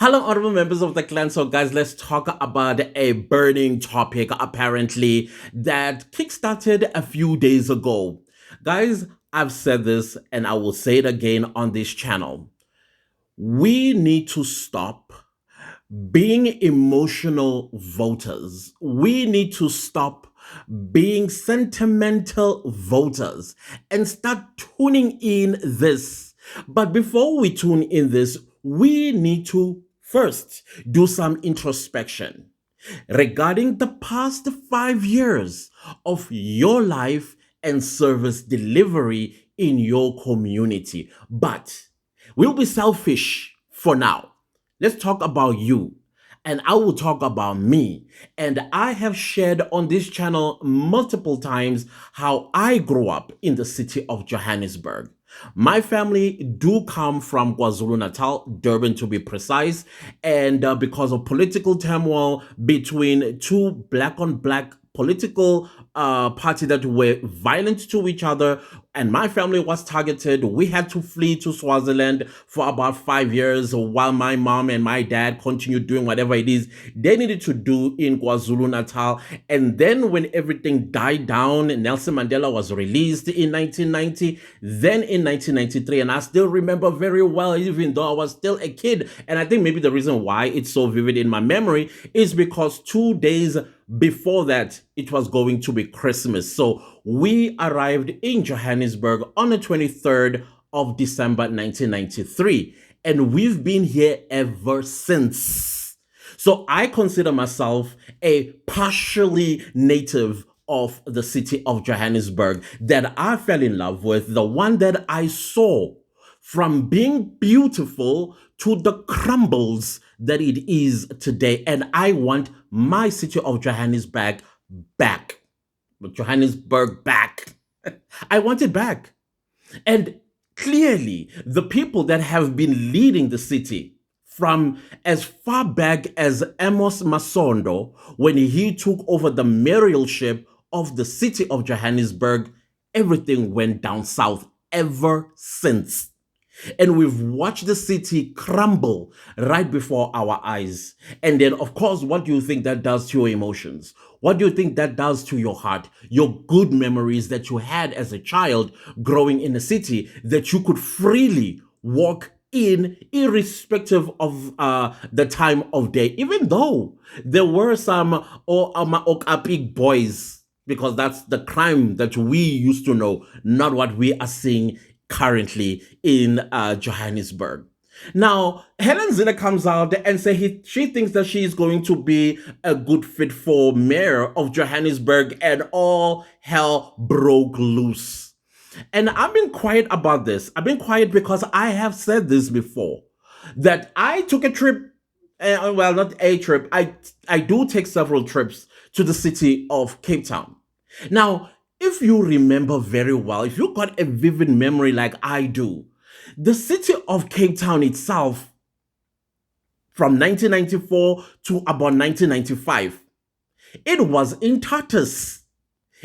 Hello, honorable members of the clan. So, guys, let's talk about a burning topic apparently that kickstarted a few days ago. Guys, I've said this and I will say it again on this channel. We need to stop being emotional voters. We need to stop being sentimental voters and start tuning in this. But before we tune in this, we need to first do some introspection regarding the past 5 years of your life and service delivery in your community. But we'll be selfish for now. Let's talk about you, and I will talk about me. And I have shared on this channel multiple times how I grew up in the city of Johannesburg. My family do come from KwaZulu-Natal, Durban to be precise, and because of political turmoil between two black-on-black political party that were violent to each other, and my family was targeted. We had to flee to Swaziland for about 5 years while my mom and my dad continued doing whatever it is they needed to do in KwaZulu-Natal. And then when everything died down, Nelson Mandela was released in 1990, then in 1993, and I still remember very well, even though I was still a kid. And I think maybe the reason why it's so vivid in my memory is because 2 days before that, it was going to be Christmas. So we arrived in Johannesburg on the 23rd of December 1993, and we've been here ever since. So I consider myself a partially native of the city of Johannesburg that I fell in love with, the one that I saw from being beautiful to the crumbles that it is today. And I want my city of Johannesburg back. Johannesburg back. I want it back. And clearly, the people that have been leading the city from as far back as Amos Masondo, when he took over the mayoralship of the city of Johannesburg, everything went down south ever since. And we've watched the city crumble right before our eyes. And then, of course, what do you think that does to your emotions? What do you think that does to your heart? Your good memories that you had as a child growing in a city that you could freely walk in, irrespective of the time of day, even though there were some Okapik boys, because that's the crime that we used to know, not what we are seeing currently in Johannesburg. Now, Helen Zille comes out and she thinks that she is going to be a good fit for mayor of Johannesburg, and all hell broke loose. And I've been quiet about this. I've been quiet because I have said this before, that I took a trip, well, not a trip, I do take several trips to the city of Cape Town. Now, if you remember very well, if you got a vivid memory like I do, the city of Cape Town itself, from 1994 to about 1995, it was in tatters.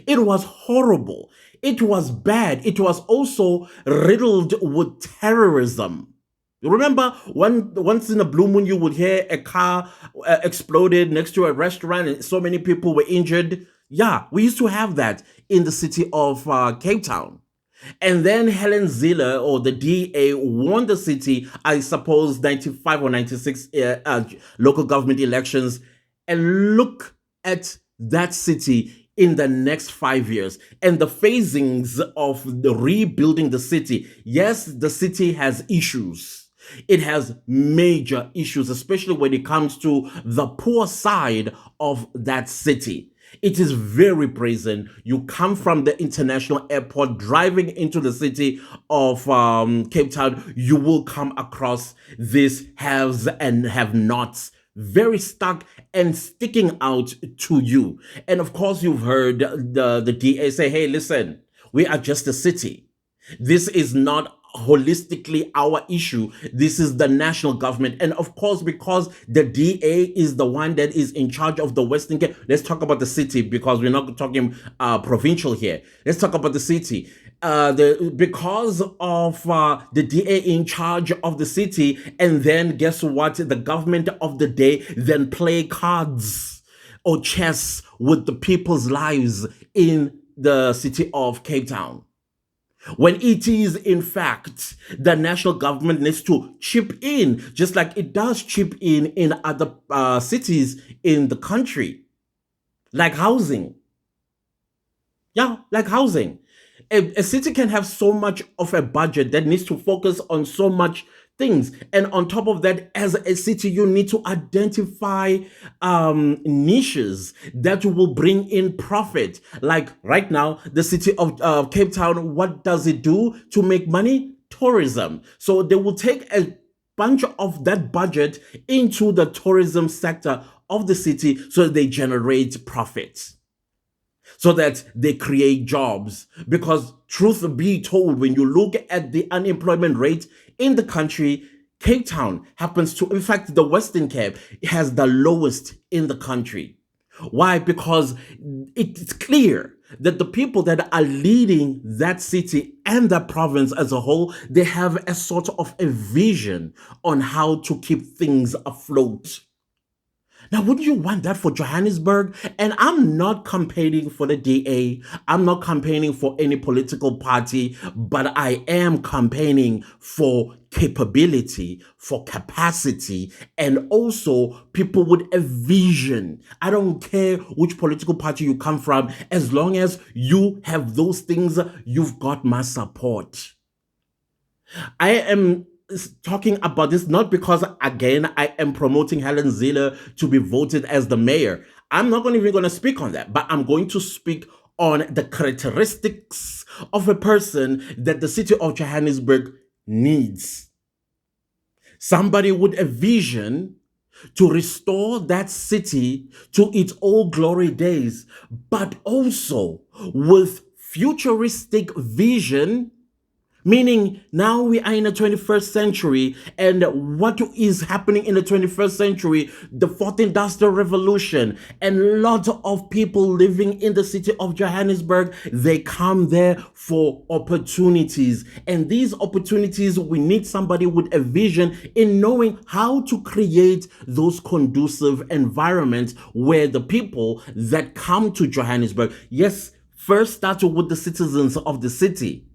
It was horrible. It was bad. It was also riddled with terrorism. You remember once in a blue moon, you would hear a car exploded next to a restaurant and so many people were injured. Yeah, we used to have that in the city of Cape Town. And then Helen Zille, or the DA, won the city, I suppose, 95 or 96 local government elections. And look at that city in the next 5 years and the phasings of the rebuilding the city. Yes, the city has issues. It has major issues, especially when it comes to the poor side of that city. It is very brazen. You come from the international airport, driving into the city of Cape Town, you will come across these haves and have-nots, very stuck and sticking out to you. And of course, you've heard the DA say, hey, listen, we are just a city. This is not holistically our issue. This is the national government. And of course, because the DA is the one that is in charge of the Western Cape, let's talk about the city, because we're not talking provincial here. Let's talk about the city. Because of the DA in charge of the city, and then guess what? The government of the day then play cards or chess with the people's lives in the city of Cape Town. When it is, in fact, the national government needs to chip in, just like it does chip in other cities in the country, like housing. Yeah, like housing. A city can have so much of a budget that needs to focus on so much things. And on top of that, as a city, you need to identify niches that will bring in profit. Like right now, the city of Cape Town, what does it do to make money? Tourism. So they will take a bunch of that budget into the tourism sector of the city so they generate profits, so that they create jobs. Because truth be told, when you look at the unemployment rate in the country, Cape Town happens to, in fact, the Western Cape has the lowest in the country. Why? Because it's clear that the people that are leading that city and that province as a whole, they have a sort of a vision on how to keep things afloat. Now, wouldn't you want that for Johannesburg? And I'm not campaigning for the DA. I'm not campaigning for any political party, but I am campaigning for capability, for capacity, and also people with a vision. I don't care which political party you come from, as long as you have those things, you've got my support. I am talking about this not because, again, I am promoting Helen Zille to be voted as the mayor. I'm not even going to speak on that, but I'm going to speak on the characteristics of a person that the city of Johannesburg needs. Somebody with a vision to restore that city to its old glory days, but also with futuristic vision. Meaning now we are in the 21st century, and what is happening in the 21st century? The fourth industrial revolution, and a lot of people living in the city of Johannesburg, they come there for opportunities. And these opportunities, we need somebody with a vision in knowing how to create those conducive environments where the people that come to Johannesburg, yes, first start with the citizens of the city.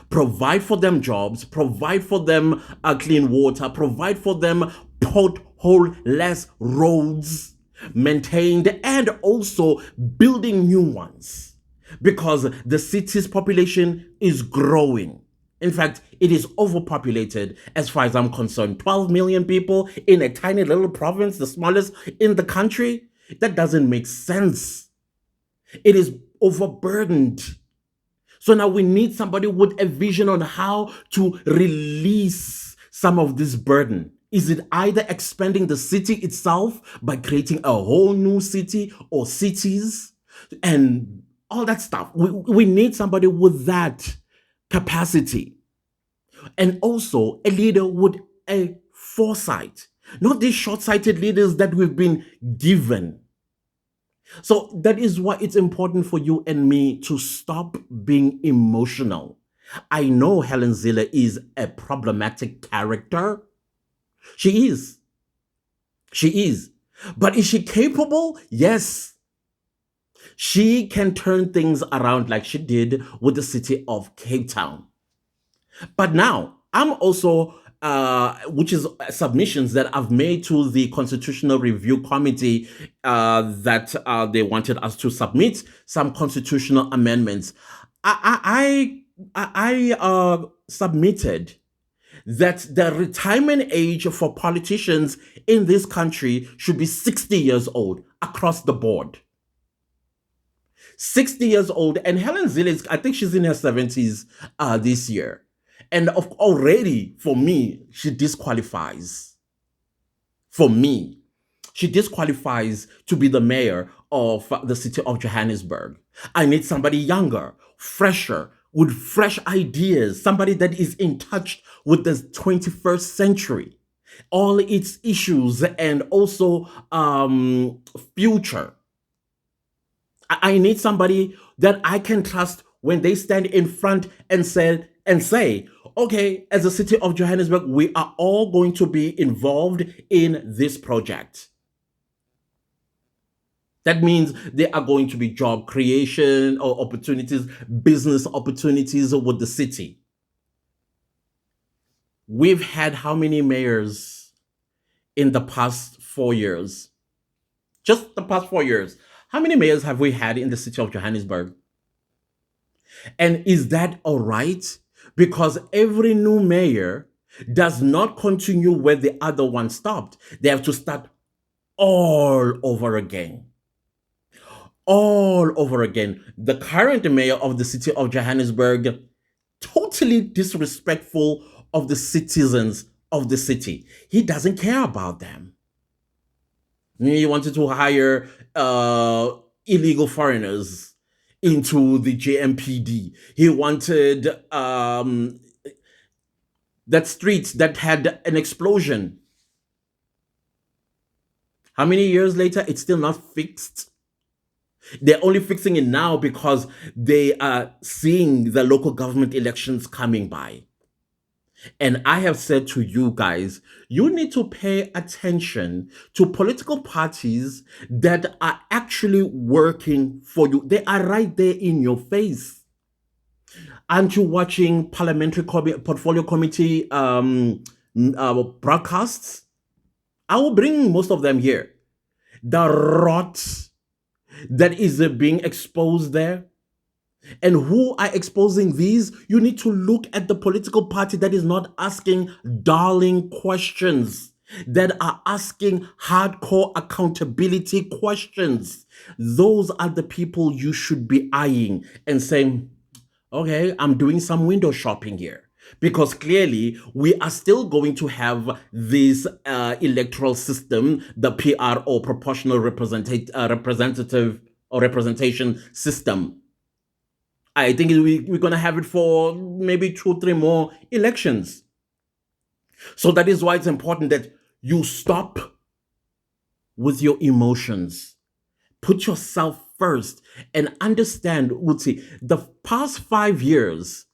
Provide for them jobs, provide for them clean water, provide for them pothole-less roads maintained, and also building new ones, because the city's population is growing. In fact, it is overpopulated as far as I'm concerned. 12 million people in a tiny little province, the smallest in the country. That doesn't make sense. It is overburdened. So now we need somebody with a vision on how to release some of this burden. Is it either expanding the city itself by creating a whole new city or cities and all that stuff? We need somebody with that capacity. And also a leader with a foresight, not these short-sighted leaders that we've been given. So that is why it's important for you and me to stop being emotional. I know Helen Zille is a problematic character. She is. She is. But is she capable? Yes. She can turn things around like she did with the city of Cape Town. But now, I'm also which is submissions that I've made to the Constitutional Review Committee, that they wanted us to submit some constitutional amendments. I submitted that the retirement age for politicians in this country should be 60 years old across the board. 60 years old, and Helen Zille, I think she's in her 70s this year. And already, for me, she disqualifies. For me, she disqualifies to be the mayor of the city of Johannesburg. I need somebody younger, fresher, with fresh ideas, somebody that is in touch with the 21st century, all its issues, and also future. I need somebody that I can trust when they stand in front and say, okay, as a city of Johannesburg, we are all going to be involved in this project. That means there are going to be job creation or opportunities, business opportunities with the city. We've had how many mayors in the past 4 years? Just the past 4 years. How many mayors have we had in the city of Johannesburg? And is that all right? Because every new mayor does not continue where the other one stopped. They have to start all over again. All over again. The current mayor of the city of Johannesburg, totally disrespectful of the citizens of the city. He doesn't care about them. He wanted to hire illegal foreigners into the JMPD. He wanted that street that had an explosion. How many years later? It's still not fixed. They're only fixing it now because they are seeing the local government elections coming by. And I have said to you guys, you need to pay attention to political parties that are actually working for you. They are right there in your face. Aren't you watching Parliamentary Portfolio Committee broadcasts? I will bring most of them here. The rot that is being exposed there. And who are exposing these? You need to look at the political party that is not asking darling questions, that are asking hardcore accountability questions. Those are the people you should be eyeing and saying, okay, I'm doing some window shopping here. Because clearly we are still going to have this electoral system, the PRO, proportional representative or representation system. I think we're going to have it for maybe 2-3 more elections. So that is why it's important that you stop with your emotions. Put yourself first and understand, Uzi, the past 5 years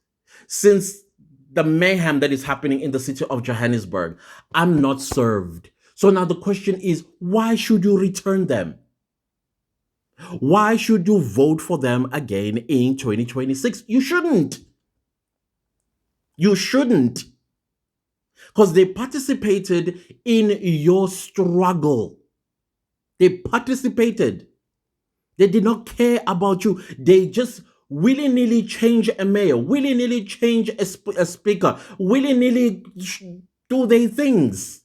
since the mayhem that is happening in the city of Johannesburg, I'm not served. So now the question is, why should you return them? Why should you vote for them again in 2026? You shouldn't. You shouldn't. Because they participated in your struggle. They participated. They did not care about you. They just willy-nilly change a mayor, willy-nilly change a speaker, willy-nilly do their things.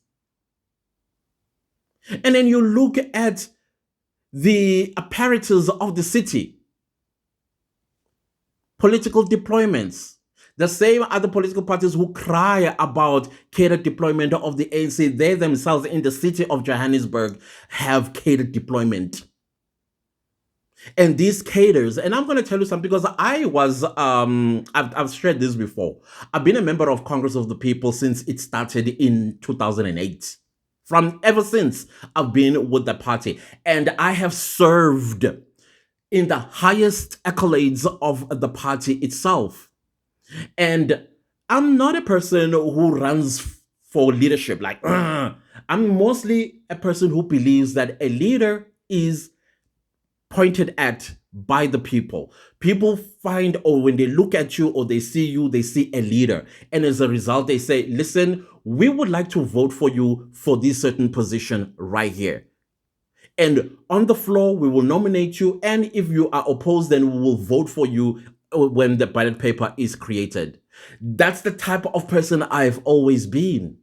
And then you look at the apparatus of the city, political deployments. The same other political parties who cry about catered deployment of the ANC, they themselves in the city of Johannesburg have catered deployment. And these cadres, and I'm going to tell you something because I was, I've shared this before. I've been a member of Congress of the People since it started in 2008. From ever since, I've been with the party. And I have served in the highest accolades of the party itself. And I'm not a person who runs for leadership. Like, I'm mostly a person who believes that a leader is pointed at by the people. People find, or when they look at you or they see you, they see a leader. And as a result, they say, listen, we would like to vote for you for this certain position right here. And on the floor, we will nominate you. And if you are opposed, then we will vote for you when the ballot paper is created. That's the type of person I've always been.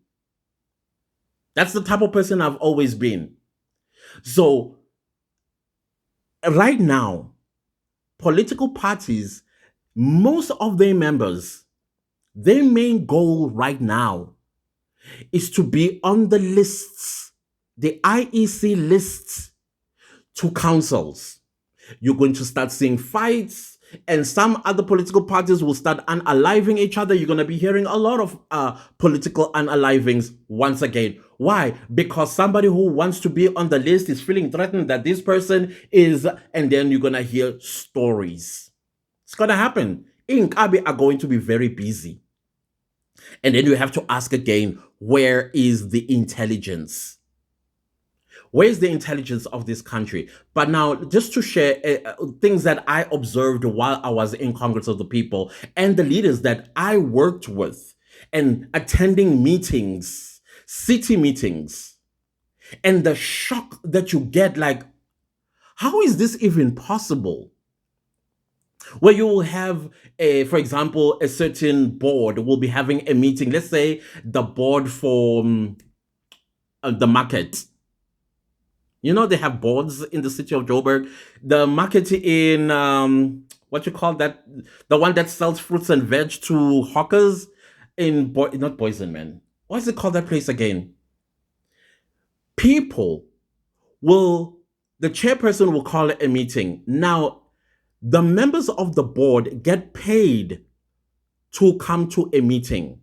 That's the type of person I've always been. So right now, political parties, most of their members, their main goal right now is to be on the lists, the IEC lists to councils. You're going to start seeing fights, and some other political parties will start unaliving each other. You're going to be hearing a lot of political unalivings once again. Why? Because somebody who wants to be on the list is feeling threatened that this person is, and then you're going to hear stories. It's going to happen. Inkabi are going to be very busy. And then you have to ask again, where is the intelligence? Where is the intelligence of this country? But now, just to share things that I observed while I was in Congress of the People and the leaders that I worked with and attending meetings, city meetings, and the shock that you get, like, how is this even possible? Where you will have, for example, a certain board will be having a meeting. Let's say the board for the market. You know, they have boards in the city of Joburg. The market in, what you call that? The one that sells fruits and veg to hawkers in, not Boysen, man. What is it called, that place again? People will, the chairperson will call a meeting. Now, the members of the board get paid to come to a meeting.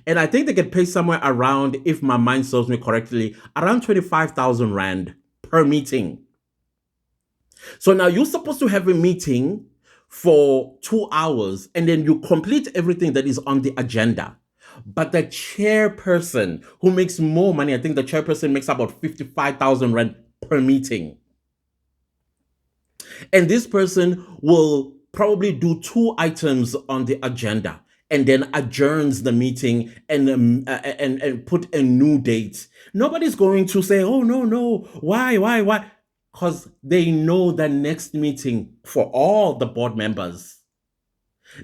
And I think they get paid somewhere around, if my mind serves me correctly, around 25,000 Rand per meeting. So now you're supposed to have a meeting for 2 hours and then you complete everything that is on the agenda. But the chairperson who makes more money, I think the chairperson makes about 55,000 Rand per meeting. And this person will probably do 2 items on the agenda and then adjourns the meeting and put a new date. Nobody's going to say, oh, no, why? Because they know the next meeting for all the board members,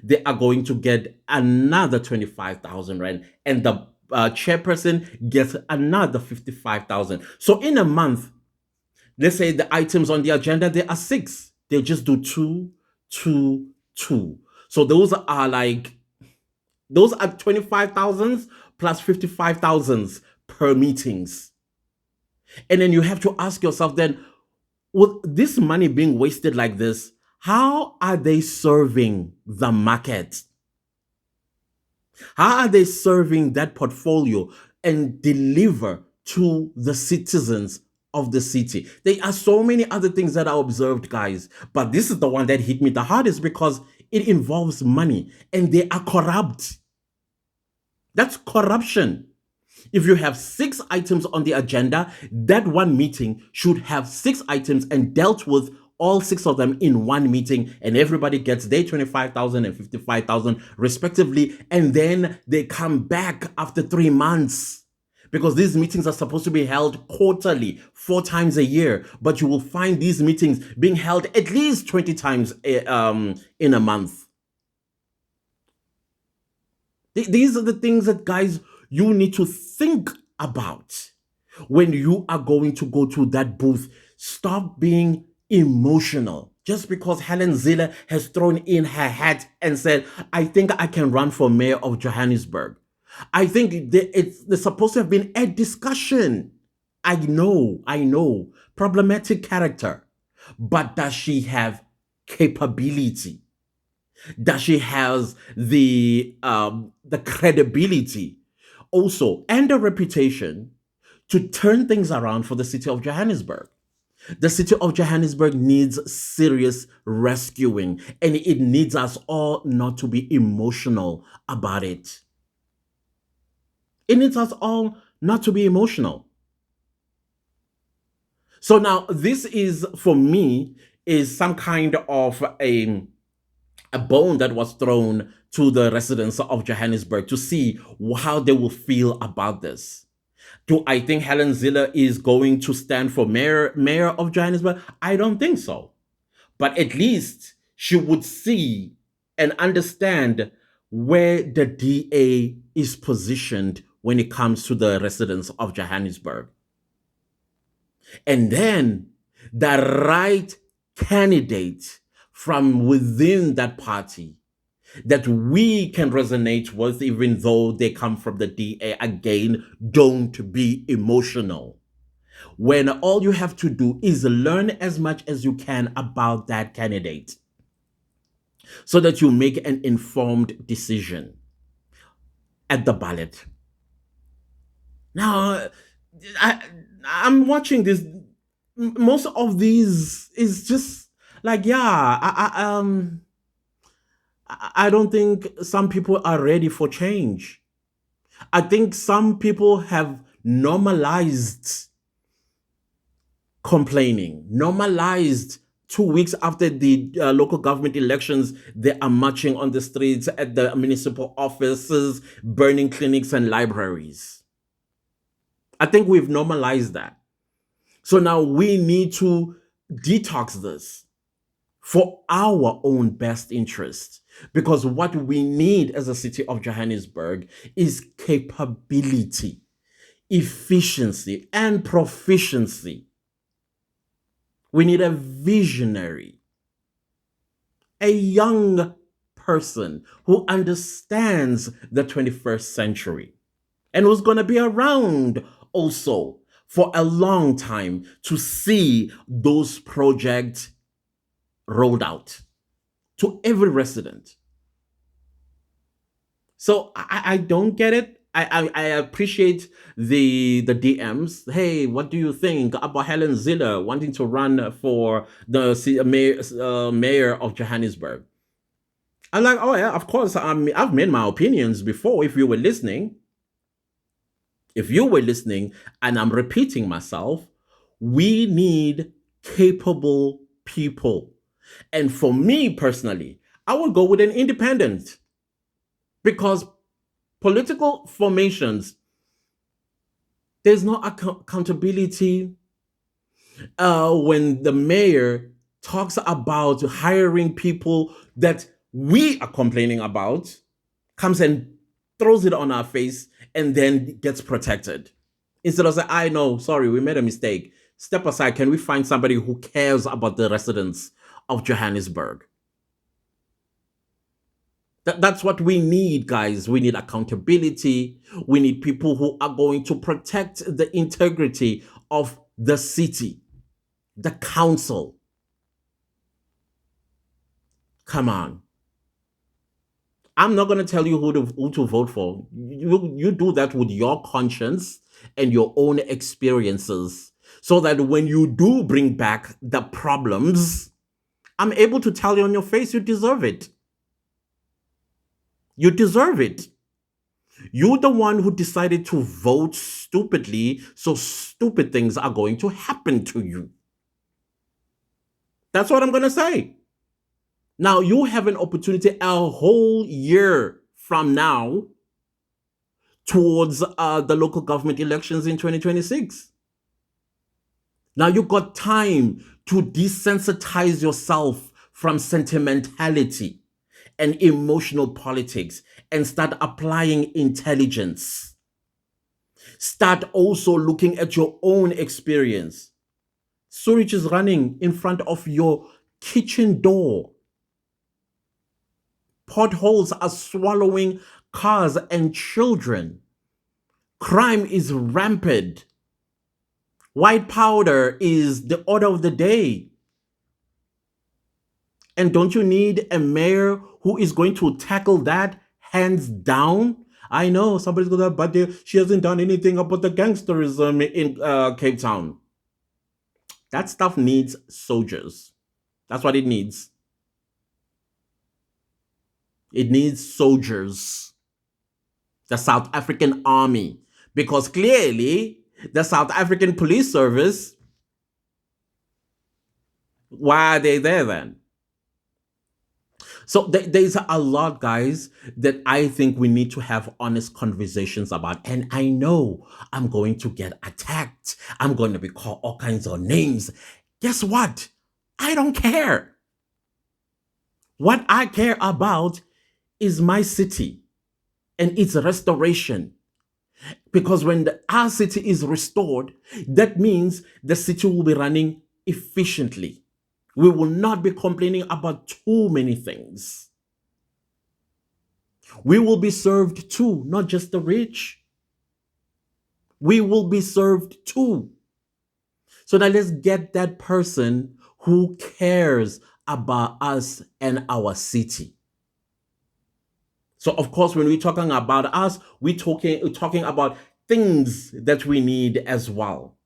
they are going to get another 25,000 Rand and the chairperson gets another 55,000. So in a month, let's say the items on the agenda, there are 6. They just do 2, 2, 2. So those are 25,000s plus 55,000s per meetings. And then you have to ask yourself then, with this money being wasted like this, how are they serving the market? How are they serving that portfolio and deliver to the citizens of the city? There are so many other things that I observed, guys, but this is the one that hit me the hardest because it involves money and they are corrupt. That's corruption. If you have 6 items on the agenda, that one meeting should have 6 items and dealt with all 6 of them in one meeting, and everybody gets their 25,000 and 55,000 respectively, and then they come back after 3 months. Because these meetings are supposed to be held quarterly, 4 times a year, but you will find these meetings being held at least 20 times in a month. These are the things that, guys, you need to think about when you are going to go to that booth. Stop being emotional. Just because Helen Zille has thrown in her hat and said, I think I can run for mayor of Johannesburg. I think there's supposed to have been a discussion. I know, problematic character. But does she have capability? Does she have the credibility also and a reputation to turn things around for the city of Johannesburg? The city of Johannesburg needs serious rescuing, and it needs us all not to be emotional about it. It needs us all not to be emotional. So now this is, for me, is some kind of a bone that was thrown to the residents of Johannesburg to see how they will feel about this. Do I think Helen Zille is going to stand for mayor of Johannesburg? I don't think so. But at least she would see and understand where the DA is positioned when it comes to the residents of Johannesburg. And then the right candidate from within that party that we can resonate with, even though they come from the DA. Again, don't be emotional. When all you have to do is learn as much as you can about that candidate so that you make an informed decision at the ballot. Now, I'm watching this. Most of these is just like, yeah, I don't think some people are ready for change. I think some people have normalized complaining, normalized 2 weeks after the local government elections, they are marching on the streets at the municipal offices, burning clinics and libraries. I think we've normalized that. So now we need to detox this for our own best interest. Because what we need as a city of Johannesburg is capability, efficiency, and proficiency. We need a visionary, a young person who understands the 21st century and who's going to be around also for a long time to see those projects rolled out to every resident. So I don't get it. I appreciate the DMs. Hey, what do you think about Helen Zille wanting to run for the mayor of Johannesburg? I'm like, oh yeah, of course. I've made my opinions before. If you were listening, and I'm repeating myself, we need capable people. And for me personally, I would go with an independent because political formations, there's no accountability when the mayor talks about hiring people that we are complaining about, comes and throws it on our face, and then gets protected. Instead of saying, I know, sorry, we made a mistake. Step aside. Can we find somebody who cares about the residents of Johannesburg? That's what we need, guys. We need accountability. We need people who are going to protect the integrity of the city, the council. Come on. I'm not going to tell you who to vote for. You do that with your conscience and your own experiences so that when you do bring back the problems, I'm able to tell you on your face you deserve it. You deserve it. You're the one who decided to vote stupidly, so stupid things are going to happen to you. That's what I'm going to say. Now, you have an opportunity a whole year from now towards the local government elections in 2026. Now, you've got time to desensitize yourself from sentimentality and emotional politics and start applying intelligence. Start also looking at your own experience. Sewage is running in front of your kitchen door. Potholes are swallowing cars and children. Crime is rampant. White powder is the order of the day. And don't you need a mayor who is going to tackle that hands down? I know somebody's going to, but she hasn't done anything about the gangsterism in Cape Town. That stuff needs soldiers. That's what it needs. It needs soldiers. The South African army. Because clearly, the South African police service, why are they there then? So there's a lot, guys, that I think we need to have honest conversations about. And I know I'm going to get attacked. I'm going to be called all kinds of names. Guess what? I don't care. What I care about is my city and its restoration. Because when our city is restored, that means the city will be running efficiently. We will not be complaining about too many things. We will be served too, not just the rich. We will be served too. So now let's get that person who cares about us and our city. So of course, when we're talking about us, we're talking about things that we need as well.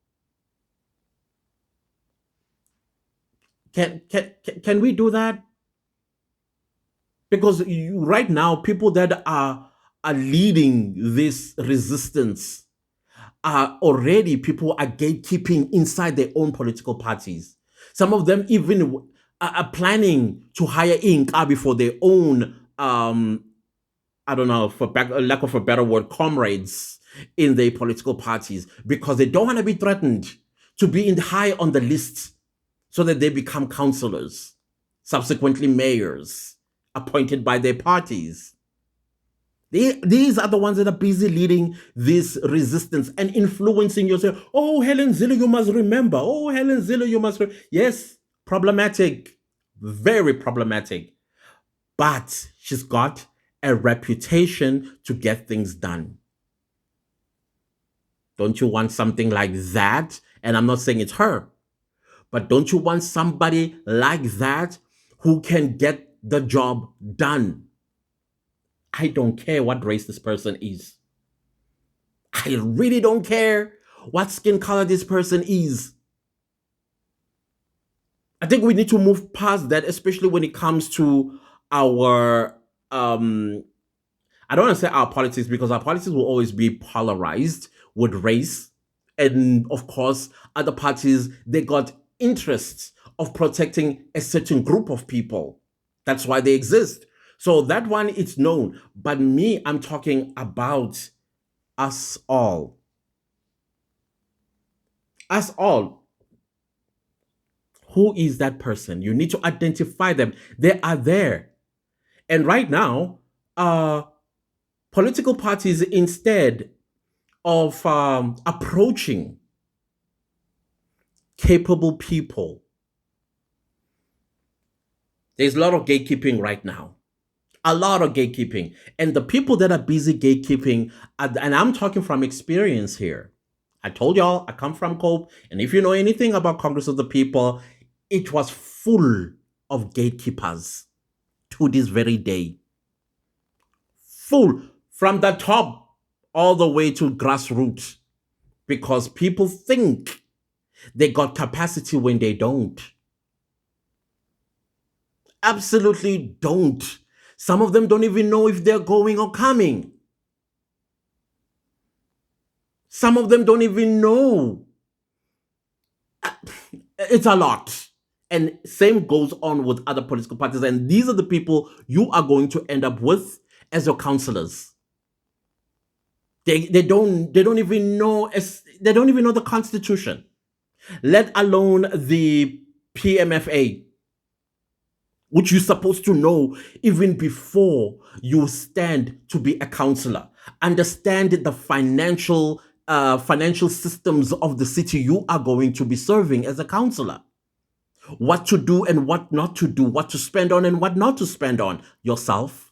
Can we do that? Because right now, people that are leading this resistance are already people are gatekeeping inside their own political parties. Some of them even are planning to hire Inkabi for their own, I don't know, for lack of a better word, comrades in their political parties because they don't want to be threatened to be in high on the list so that they become councillors, subsequently mayors, appointed by their parties. These are the ones that are busy leading this resistance and influencing yourself. Oh, Helen Zille, you must remember. Oh, Helen Zille, you must. Yes, problematic. Very problematic. But she's got a reputation to get things done. Don't you want something like that? And I'm not saying it's her, but don't you want somebody like that who can get the job done? I don't care what race this person is. I really don't care what skin color this person is. I think we need to move past that, especially when it comes to our I don't want to say our politics because our politics will always be polarized with race. And of course, other parties, they got interests of protecting a certain group of people. That's why they exist. So that one, it's known. But me, I'm talking about us all. Us all. Who is that person? You need to identify them. They are there. And right now, political parties, instead of approaching capable people, there's a lot of gatekeeping right now. A lot of gatekeeping. And the people that are busy gatekeeping, and I'm talking from experience here. I told y'all I come from Cope. And if you know anything about Congress of the People, it was full of gatekeepers to this very day. Full from the top all the way to grassroots because people think they got capacity when they don't. Absolutely don't. Some of them don't even know if they're going or coming. Some of them don't even know. It's a lot. And same goes on with other political parties. And these are the people you are going to end up with as your counselors. They don't even know they don't even know the Constitution, let alone the PMFA, which you're supposed to know even before you stand to be a counselor. Understand the financial systems of the city you are going to be serving as a counselor. What to do and what not to do, what to spend on and what not to spend on yourself.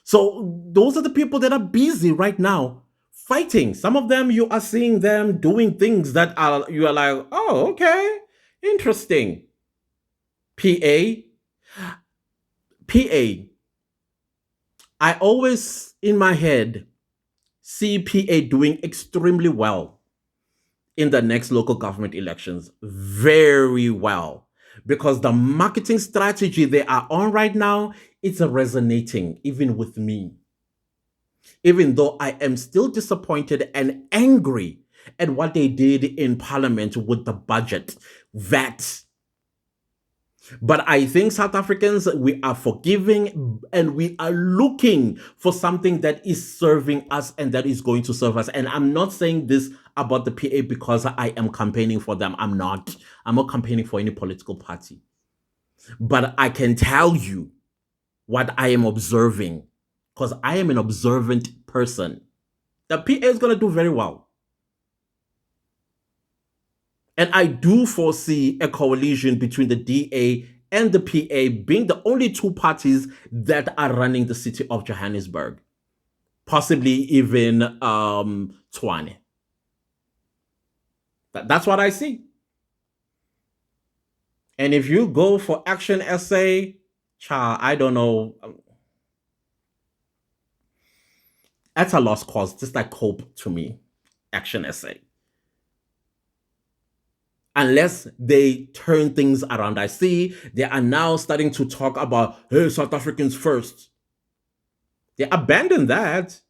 So those are the people that are busy right now fighting. Some of them you are seeing them doing things that are you are like, oh, okay, interesting. PA, PA. I always in my head see PA doing extremely well in the next local government elections. Very well. Because the marketing strategy they are on right now, it's resonating even with me. Even though I am still disappointed and angry at what they did in Parliament with the budget, VAT. But I think South Africans, we are forgiving and we are looking for something that is serving us and that is going to serve us. And I'm not saying this about the PA because I am campaigning for them. I'm not. I'm not campaigning for any political party. But I can tell you what I am observing because I am an observant person. The PA is going to do very well. And I do foresee a coalition between the DA and the PA being the only two parties that are running the city of Johannesburg. Possibly even Tshwane. That's what I see. And if you go for Action SA, I don't know. That's a lost cause, just like Cope to me. Action SA. unless they turn things around. I see they are now starting to talk about, hey, South Africans first. They abandoned that.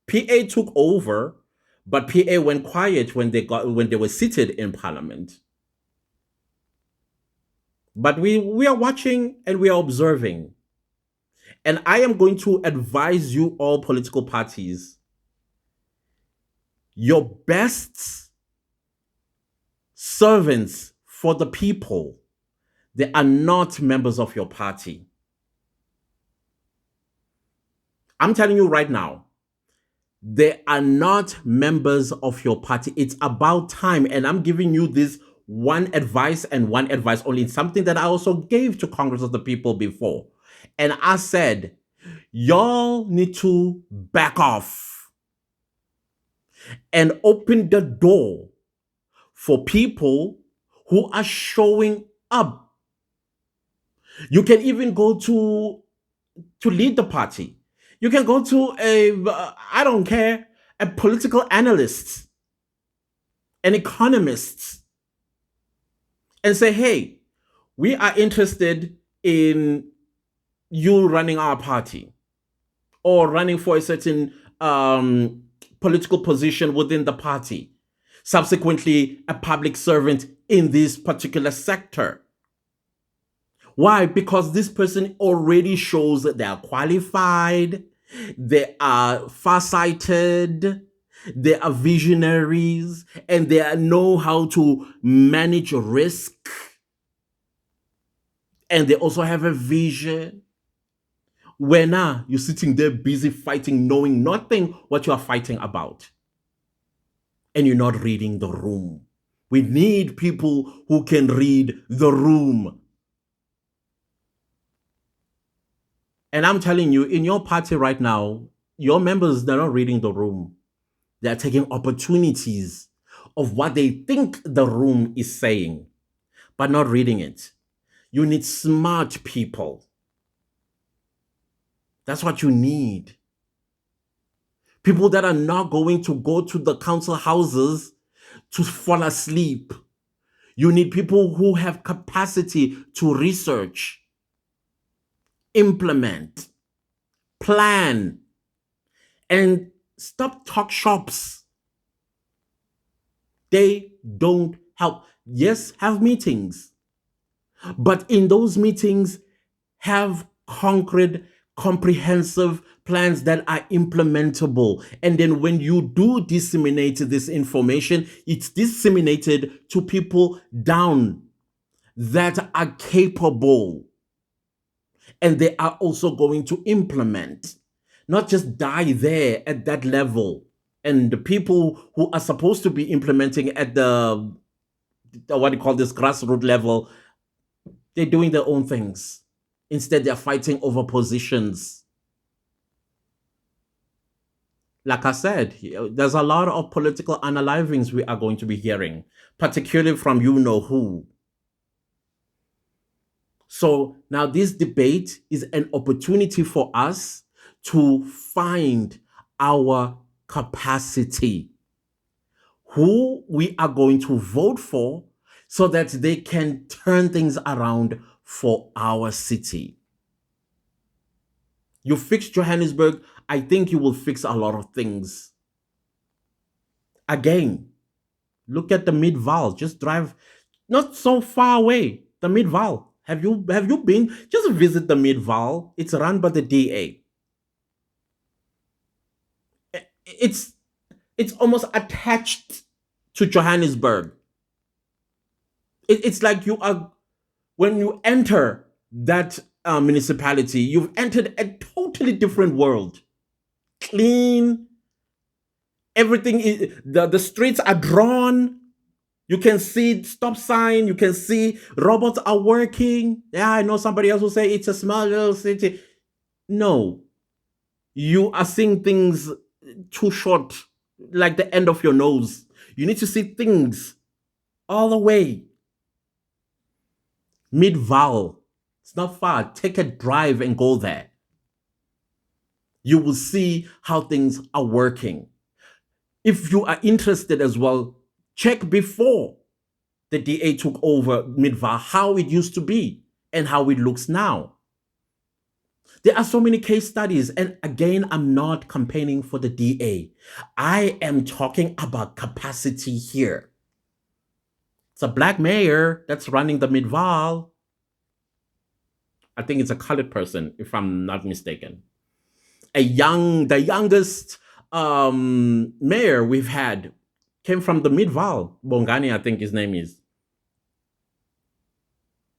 PA took over, but PA went quiet when they were seated in parliament. But we are watching and we are observing. And I am going to advise you, all political parties, your best servants for the people, they are not members of your party. I'm telling you right now, they are not members of your party. It's about time. And I'm giving you this one advice and one advice only. It's something that I also gave to Congress of the People before. And I said, y'all need to back off and open the door for people who are showing up. You can even go to lead the party. You can go to I don't care, a political analyst, an economist, and say, hey, we are interested in you running our party or running for a certain political position within the party, subsequently a public servant in this particular sector. Why? Because this person already shows that they are qualified, they are farsighted, they are visionaries, and they know how to manage risk. And they also have a vision. Where now you're sitting there busy fighting, knowing nothing what you are fighting about. And you're not reading the room. We need people who can read the room. And I'm telling you, in your party right now, your members, they're not reading the room. They're taking opportunities of what they think the room is saying, but not reading it. You need smart people. That's what you need. People that are not going to go to the council houses to fall asleep. You need people who have capacity to research, implement, plan, and stop talk shops. They don't help. Yes, have meetings, but in those meetings, have concrete, comprehensive plans that are implementable. And then when you do disseminate this information, it's disseminated to people down that are capable. And they are also going to implement, not just die there at that level. And the people who are supposed to be implementing at the what do you call this, grassroots level, they're doing their own things. Instead, they're fighting over positions. Like I said, there's a lot of political unalivings we are going to be hearing, particularly from you know who. So now this debate is an opportunity for us to find our capacity, who we are going to vote for so that they can turn things around for our city. You fix Johannesburg, I think you will fix a lot of things. Again, look at the Mid-Val. Just drive not so far away. The Mid-Val. Have you been? Just visit the Mid-Val. It's run by the DA. It's almost attached to Johannesburg. It's like you are, when you enter that municipality, you've entered a totally different world. Clean, everything is, the streets are drawn. You can see stop sign. You can see robots are working. Yeah, I know somebody else will say it's a small little city. No, you are seeing things too short, like the end of your nose. You need to see things all the way. Mid-Val, it's not far. Take a drive and go there. You will see how things are working. If you are interested as well, check before. the DA took over Midvar, how it used to be and how it looks now. There are so many case studies. And again, I'm not campaigning for the DA. I am talking about capacity here. It's a black mayor that's running the Midval. I think it's a colored person, if I'm not mistaken. The youngest mayor we've had came from the Midval. Bongani, I think his name is.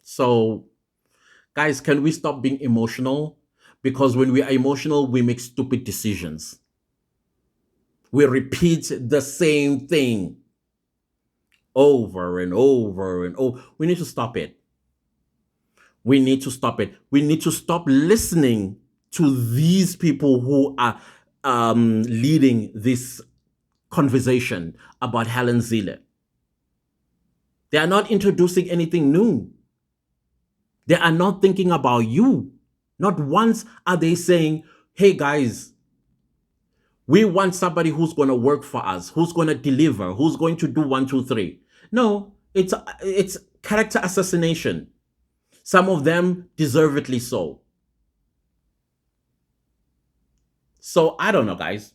So, guys, can we stop being emotional? Because when we are emotional, we make stupid decisions. We repeat the same thing over and over and over. We need to stop it. We need to stop it. We need to stop listening to these people who are leading this conversation about Helen Zille. They are not introducing anything new. They are not thinking about you. Not once are they saying, hey guys, we want somebody who's going to work for us, who's going to deliver, who's going to do 1, 2, 3. No, it's character assassination. Some of them deservedly so. So I don't know, guys.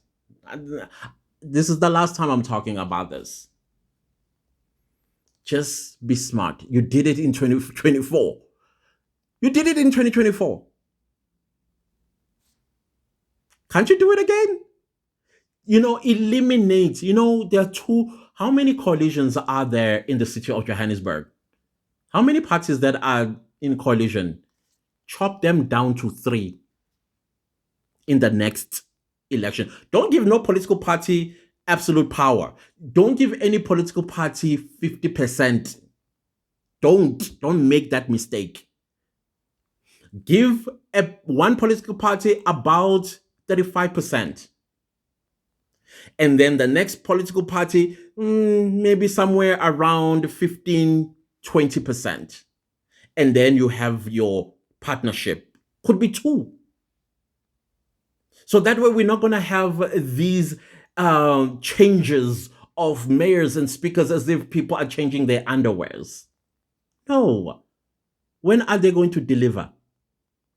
This is the last time I'm talking about this. Just be smart. You did it in 2024. You did it in 2024. Can't you do it again? Eliminate. There are how many coalitions are there in the city of Johannesburg? How many parties that are in coalition? Chop them down to 3 in the next election. Don't give no political party absolute power. Don't give any political party 50%. Don't make that mistake. Give one political party about 35%. And then the next political party, maybe somewhere around 15, 20%. And then you have your partnership. Could be 2. So that way we're not going to have these changes of mayors and speakers as if people are changing their underwears. No. When are they going to deliver?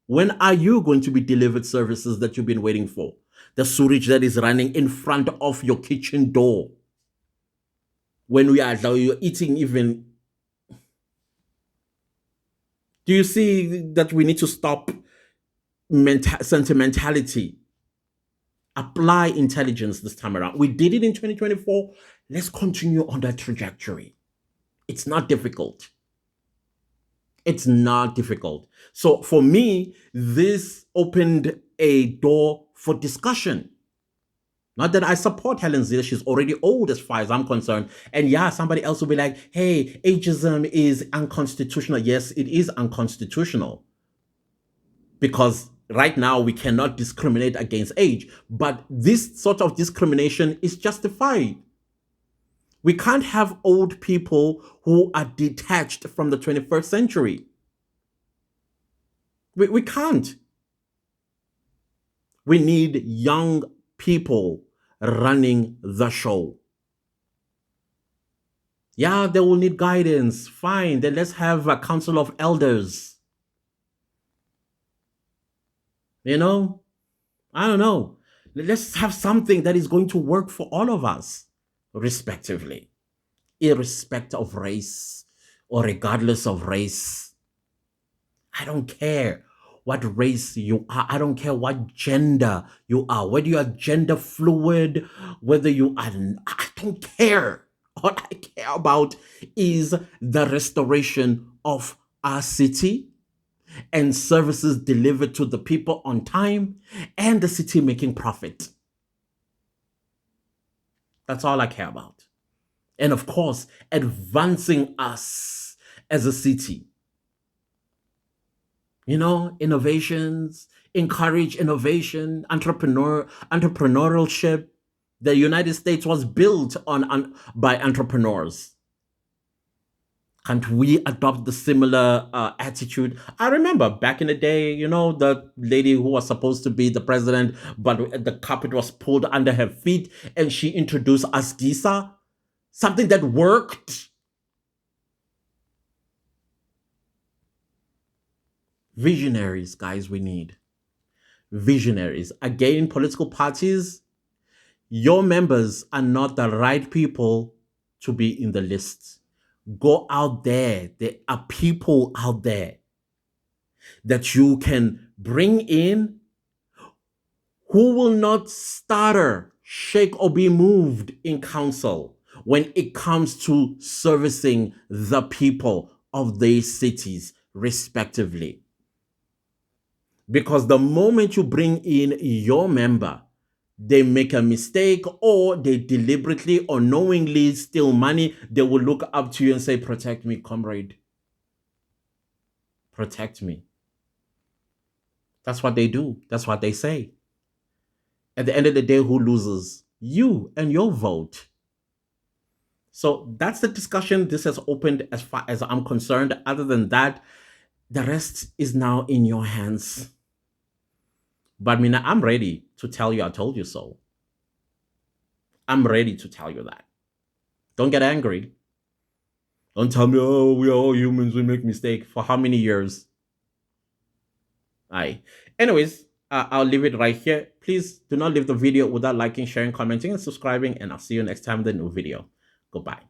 When are you going to be delivered services that you've been waiting for? The sewage that is running in front of your kitchen door. When you're eating even. Do you see that we need to stop sentimentality? Apply intelligence this time around. We did it in 2024. Let's continue on that trajectory. It's not difficult. It's not difficult. So for me, this opened a door for discussion. Not that I support Helen Zille. She's already old as far as I'm concerned. And yeah, somebody else will be like, hey, ageism is unconstitutional. Yes, it is unconstitutional. Because right now we cannot discriminate against age. But this sort of discrimination is justified. We can't have old people who are detached from the 21st century. We can't. We need young people running the show. Yeah, they will need guidance. Fine, then let's have a council of elders. I don't know. Let's have something that is going to work for all of us, respectively, irrespective of race or regardless of race. I don't care what race you are. I don't care what gender you are, whether you are gender fluid, whether you are, I don't care. All I care about is the restoration of our city and services delivered to the people on time and the city making profit. That's all I care about. And of course, advancing us as a city. Innovations, encourage innovation, entrepreneurship. The United States was built by entrepreneurs. Can't we adopt the similar attitude? I remember back in the day, the lady who was supposed to be the president, but the carpet was pulled under her feet and she introduced Asgisa, something that worked. Visionaries, guys, we need visionaries. Again, political parties, your members are not the right people to be in the list. Go out there. There are people out there that you can bring in who will not stutter, shake, or be moved in council when it comes to servicing the people of these cities, respectively. Because the moment you bring in your member, they make a mistake or they deliberately or knowingly steal money, they will look up to you and say, protect me, comrade. Protect me. That's what they do. That's what they say. At the end of the day, who loses? You and your vote. So that's the discussion this has opened as far as I'm concerned. Other than that, the rest is now in your hands. But Mina, I'm ready to tell you I told you so. I'm ready to tell you that. Don't get angry. Don't tell me, oh, we are all humans, we make mistakes. For how many years? Aye. Anyways, I'll leave it right here. Please do not leave the video without liking, sharing, commenting, and subscribing. And I'll see you next time with a new video. Goodbye.